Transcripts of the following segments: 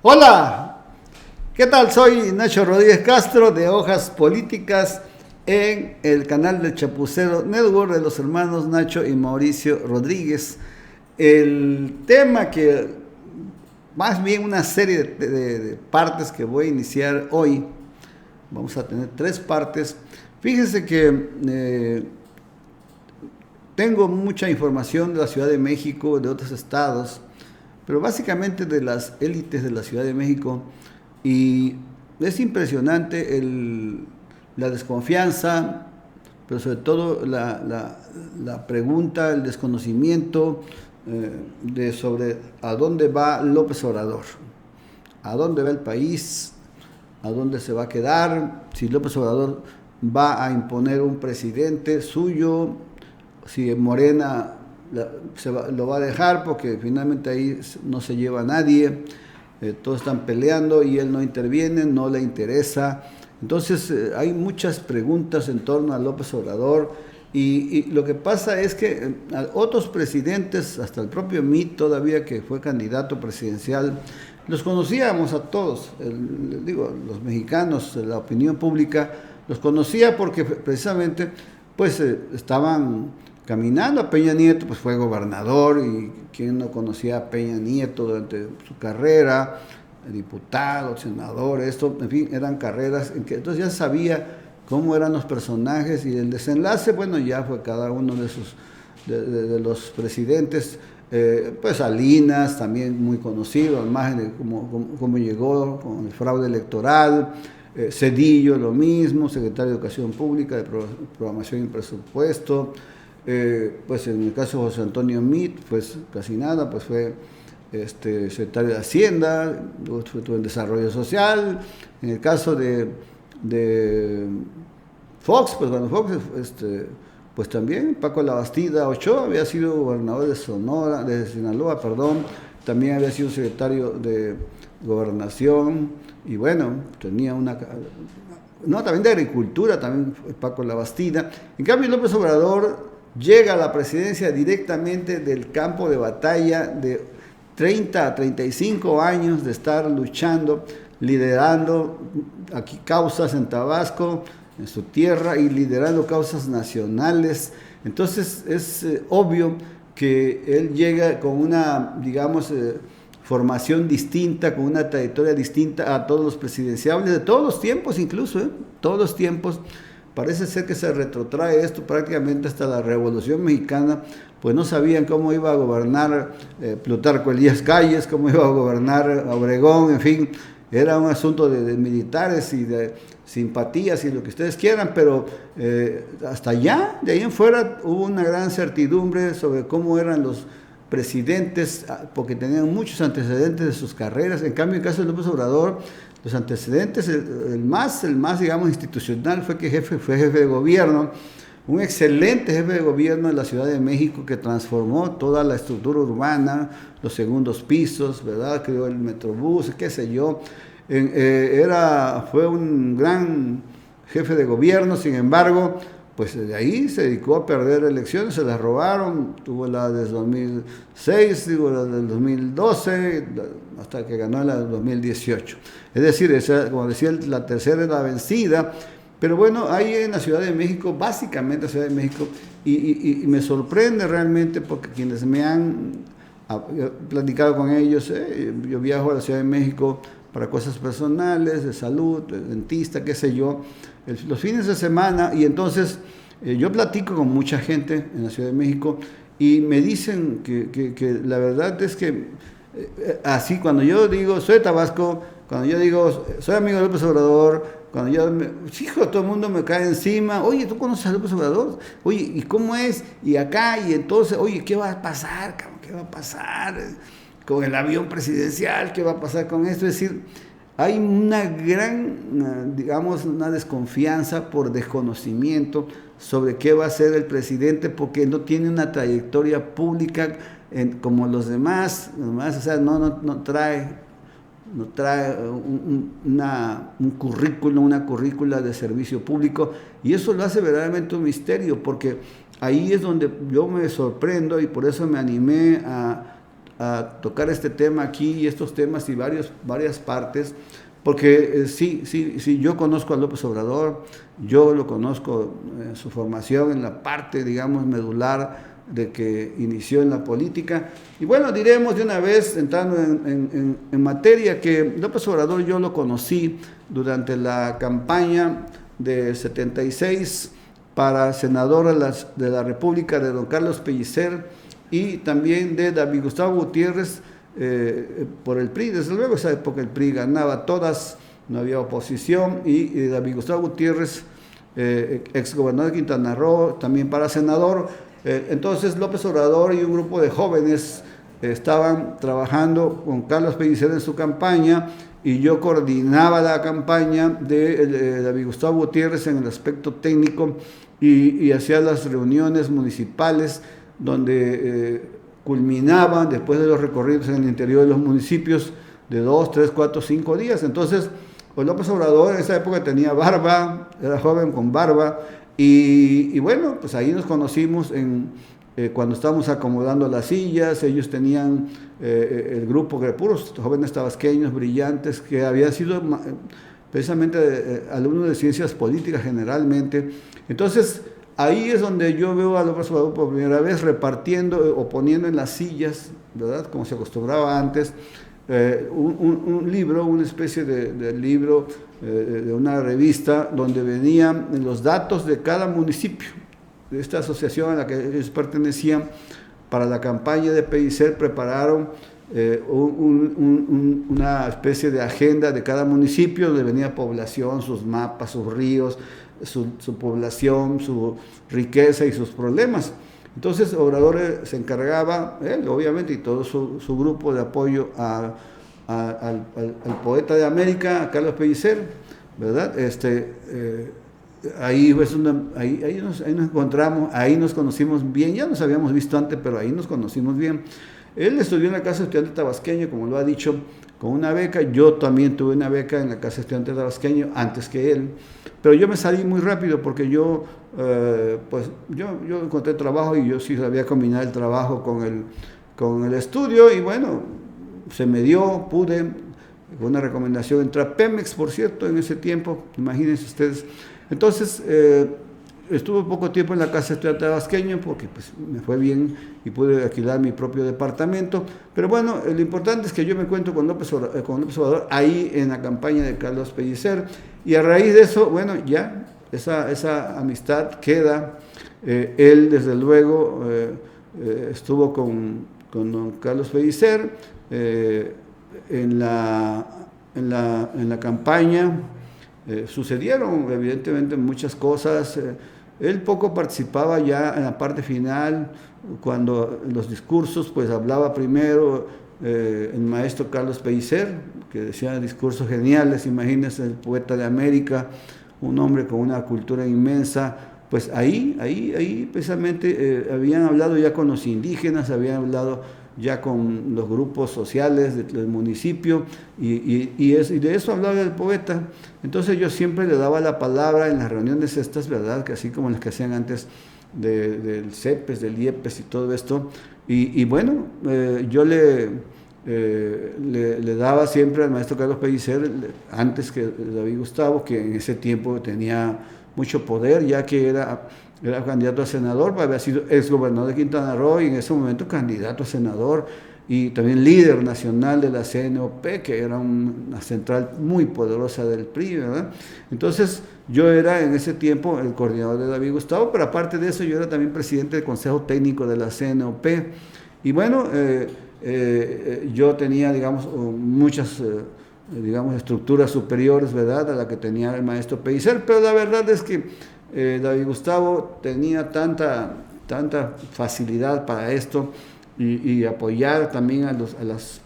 Hola, ¿qué tal? Soy Nacho Rodríguez Castro de Hojas Políticas en el canal del Chapucero Network de los hermanos Nacho y Mauricio Rodríguez. El tema que, más bien una serie de partes que voy a iniciar hoy, vamos a tener tres partes. Fíjense que tengo mucha información de la Ciudad de México, de otros estados, pero básicamente de las élites de la Ciudad de México, y es impresionante la desconfianza, pero sobre todo la pregunta, el desconocimiento sobre a dónde va López Obrador, a dónde va el país, a dónde se va a quedar, si López Obrador va a imponer un presidente suyo, si Morena lo va a dejar, porque finalmente ahí no se lleva a nadie, todos están peleando y él no interviene, no le interesa. Entonces hay muchas preguntas en torno a López Obrador, y lo que pasa es que otros presidentes, hasta el propio Mitt todavía, que fue candidato presidencial, los conocíamos a todos, los mexicanos, la opinión pública los conocía porque precisamente pues estaban caminando. A Peña Nieto pues fue gobernador, y quien no conocía a Peña Nieto durante su carrera, diputado, senador, esto, en fin, eran carreras en que entonces ya sabía cómo eran los personajes, y el desenlace, bueno, ya fue cada uno de los presidentes. Pues Salinas, también muy conocido, al margen de cómo llegó con el fraude electoral. Zedillo, lo mismo, secretario de Educación Pública, de Programación y Presupuesto. Pues en el caso de José Antonio Mitt, pues casi nada, pues fue secretario de Hacienda, estuvo en Desarrollo Social. En el caso de Fox, pues bueno, Fox, pues también Paco Labastida Ochoa había sido gobernador de Sinaloa, también había sido secretario de Gobernación, y bueno, tenía también de Agricultura, también Paco Labastida. En cambio, López Obrador llega a la presidencia directamente del campo de batalla, de 30 a 35 años de estar luchando, liderando aquí causas en Tabasco, en su tierra, y liderando causas nacionales. Entonces es obvio que él llega con una, digamos, formación distinta, con una trayectoria distinta a todos los presidenciables de todos los tiempos, incluso, todos los tiempos. Parece ser que se retrotrae esto prácticamente hasta la Revolución Mexicana, pues no sabían cómo iba a gobernar Plutarco Elías Calles, cómo iba a gobernar Obregón, en fin, era un asunto de militares y de simpatías y lo que ustedes quieran, pero hasta allá, de ahí en fuera, hubo una gran certidumbre sobre cómo eran los presidentes, porque tenían muchos antecedentes de sus carreras. En cambio, en el caso de López Obrador, los antecedentes, el más, digamos, institucional, fue que fue jefe de gobierno, un excelente jefe de gobierno de la Ciudad de México, que transformó toda la estructura urbana, los segundos pisos, ¿verdad? Creó el Metrobús, qué sé yo. Fue un gran jefe de gobierno. Sin embargo, pues de ahí se dedicó a perder elecciones, se las robaron, tuvo la del 2006, la del 2012, hasta que ganó la del 2018. Es decir, como decía, la tercera es la vencida. Pero bueno, ahí en la Ciudad de México, básicamente la Ciudad de México, y me sorprende realmente, porque quienes me han platicado con ellos, yo viajo a la Ciudad de México para cosas personales, de salud, de dentista, qué sé yo, los fines de semana, y entonces yo platico con mucha gente en la Ciudad de México, y me dicen que la verdad es que así, cuando yo digo soy de Tabasco, cuando yo digo soy amigo de López Obrador, cuando hijo, todo el mundo me cae encima. Oye, ¿tú conoces a López Obrador? Oye, ¿y cómo es? Y acá, y entonces, oye, ¿qué va a pasar, cabrón? ¿Qué va a pasar con el avión presidencial? ¿Qué va a pasar con esto? Es decir, hay una gran, digamos, una desconfianza por desconocimiento sobre qué va a hacer el presidente, porque no tiene una trayectoria pública como los demás, o sea, no trae un currículum, una currícula de servicio público, y eso lo hace verdaderamente un misterio, porque ahí es donde yo me sorprendo, y por eso me animé a a tocar este tema aquí y estos temas y varias partes, porque sí, yo conozco a López Obrador, yo lo conozco en su formación, en la parte, digamos, medular de que inició en la política. Y bueno, diremos de una vez, entrando en materia, que López Obrador yo lo conocí durante la campaña de 76 para senador de la República de don Carlos Pellicer y también de David Gustavo Gutiérrez por el PRI. Desde luego, esa época el PRI ganaba todas, no había oposición, y David Gustavo Gutiérrez, ex gobernador de Quintana Roo, también para senador. Entonces López Obrador y un grupo de jóvenes estaban trabajando con Carlos Pellicer en su campaña, y yo coordinaba la campaña de David Gustavo Gutiérrez en el aspecto técnico y hacía las reuniones municipales donde culminaban después de los recorridos en el interior de los municipios de 2, 3, 4, 5 días. Entonces, pues López Obrador en esa época tenía barba, era joven con barba, y bueno, pues ahí nos conocimos cuando estábamos acomodando las sillas. Ellos tenían el grupo de puros jóvenes tabasqueños brillantes que habían sido precisamente alumnos de ciencias políticas generalmente. Entonces, ahí es donde yo veo a López Obrador por primera vez repartiendo o poniendo en las sillas, ¿verdad?, como se acostumbraba antes, un libro, una especie de libro, de una revista donde venían los datos de cada municipio. De esta asociación a la que ellos pertenecían, para la campaña de Pellicer prepararon una especie de agenda de cada municipio, donde venía población, sus mapas, sus ríos, su población, su riqueza y sus problemas. Entonces Obrador se encargaba, él obviamente, y todo su grupo de apoyo al poeta de América, a Carlos Pellicer, ¿verdad? Ahí nos encontramos, ahí nos conocimos bien. Ya nos habíamos visto antes, pero ahí nos conocimos bien. Él estudió en la Casa Estudiante Tabasqueño, como lo ha dicho, con una beca. Yo también tuve una beca en la Casa Estudiante Tabasqueño antes que él, pero yo me salí muy rápido porque yo encontré trabajo, y yo sí sabía combinar el trabajo con el estudio, y bueno, se me dio, pude, con una recomendación, entrar a Pemex, por cierto, en ese tiempo, imagínense ustedes. Entonces, estuve poco tiempo en la Casa Estudiante Tabasqueño porque pues, me fue bien y pude alquilar mi propio departamento. Pero bueno, lo importante es que yo me encuentro con López Obrador ahí en la campaña de Carlos Pellicer, y a raíz de eso, bueno, ya esa amistad queda. Él, desde luego, estuvo con don Carlos Pellicer en la campaña. Sucedieron evidentemente muchas cosas. Él poco participaba ya en la parte final, cuando en los discursos pues hablaba primero el maestro Carlos Pellicer, que decía discursos geniales. Imagínense, el poeta de América, un hombre con una cultura inmensa. Pues ahí precisamente habían hablado ya con los indígenas, habían hablado ya con los grupos sociales del municipio, y de eso hablaba el poeta. Entonces yo siempre le daba la palabra en las reuniones estas, ¿verdad?, que así como las que hacían antes del CEPES, del IEPES y todo esto, y bueno, yo le daba siempre al maestro Carlos Pellicer, antes que David Gustavo, que en ese tiempo tenía mucho poder, ya que era candidato a senador, había sido ex gobernador de Quintana Roo, y en ese momento candidato a senador, y también líder nacional de la CNOP, que era una central muy poderosa del PRI, ¿verdad? Entonces yo era en ese tiempo el coordinador de David Gustavo, pero aparte de eso yo era también presidente del Consejo Técnico de la CNOP, y bueno, yo tenía, digamos, muchas estructuras superiores, ¿verdad?, a la que tenía el maestro Pellicer, pero la verdad es que David Gustavo tenía tanta facilidad para esto, y apoyar también a las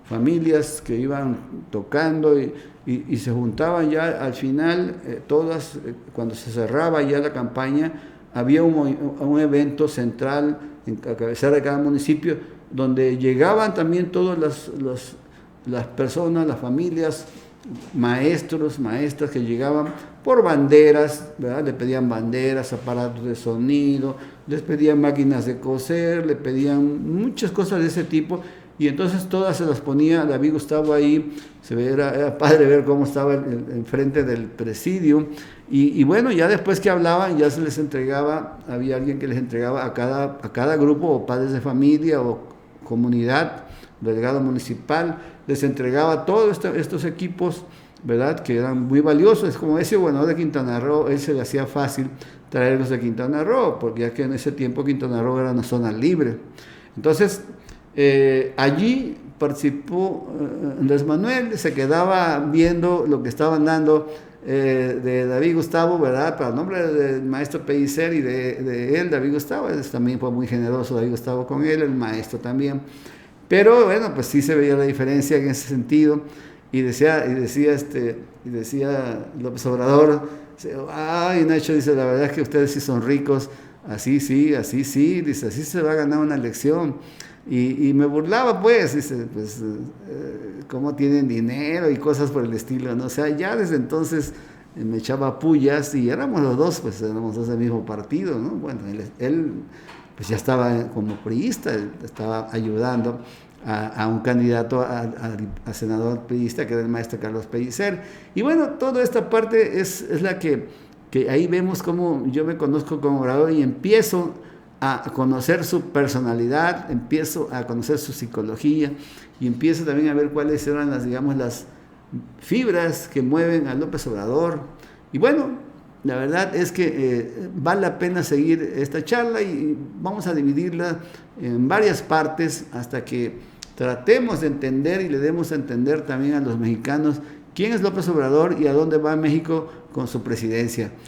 familias que iban tocando, y se juntaban ya al final, todas, cuando se cerraba ya la campaña, había un evento central en la cabecera de cada municipio, donde llegaban también todas las personas, las familias, maestros, maestras que llegaban por banderas, ¿verdad? Le pedían banderas, aparatos de sonido, les pedían máquinas de coser, le pedían muchas cosas de ese tipo, y entonces todas se las ponía David Gustavo ahí, era padre ver cómo estaba enfrente del presidio, y bueno, ya después que hablaban, ya se les entregaba, había alguien que les entregaba a cada grupo, o padres de familia, o comunidad, delegado municipal, les entregaba todos estos equipos, ¿verdad?, que eran muy valiosos. Es como ese gobernador de Quintana Roo, él se le hacía fácil traerlos de Quintana Roo, porque ya que en ese tiempo Quintana Roo era una zona libre. Entonces, allí participó Andrés Manuel, se quedaba viendo lo que estaban dando de David Gustavo, ¿verdad?, para el nombre del maestro Pellicer y de él, David Gustavo. También fue muy generoso David Gustavo con él, el maestro también. Pero bueno, pues sí se veía la diferencia en ese sentido. Y decía López Obrador, ay, Nacho, dice, la verdad es que ustedes sí son ricos, así sí, dice, así se va a ganar una elección. Y me burlaba, pues, dice, pues, cómo tienen dinero y cosas por el estilo, ¿no? O sea, ya desde entonces me echaba pullas, y éramos los dos, pues, éramos dos del mismo partido, ¿no? Bueno, él pues ya estaba como priista, estaba ayudando a un candidato a senador priista, que era el maestro Carlos Pellicer. Y bueno, toda esta parte es la que ahí vemos cómo yo me conozco como orador, y empiezo a conocer su personalidad, empiezo a conocer su psicología, y empiezo también a ver cuáles eran las fibras que mueven a López Obrador. Y bueno, la verdad es que vale la pena seguir esta charla, y vamos a dividirla en varias partes hasta que tratemos de entender y le demos a entender también a los mexicanos quién es López Obrador y a dónde va México con su presidencia.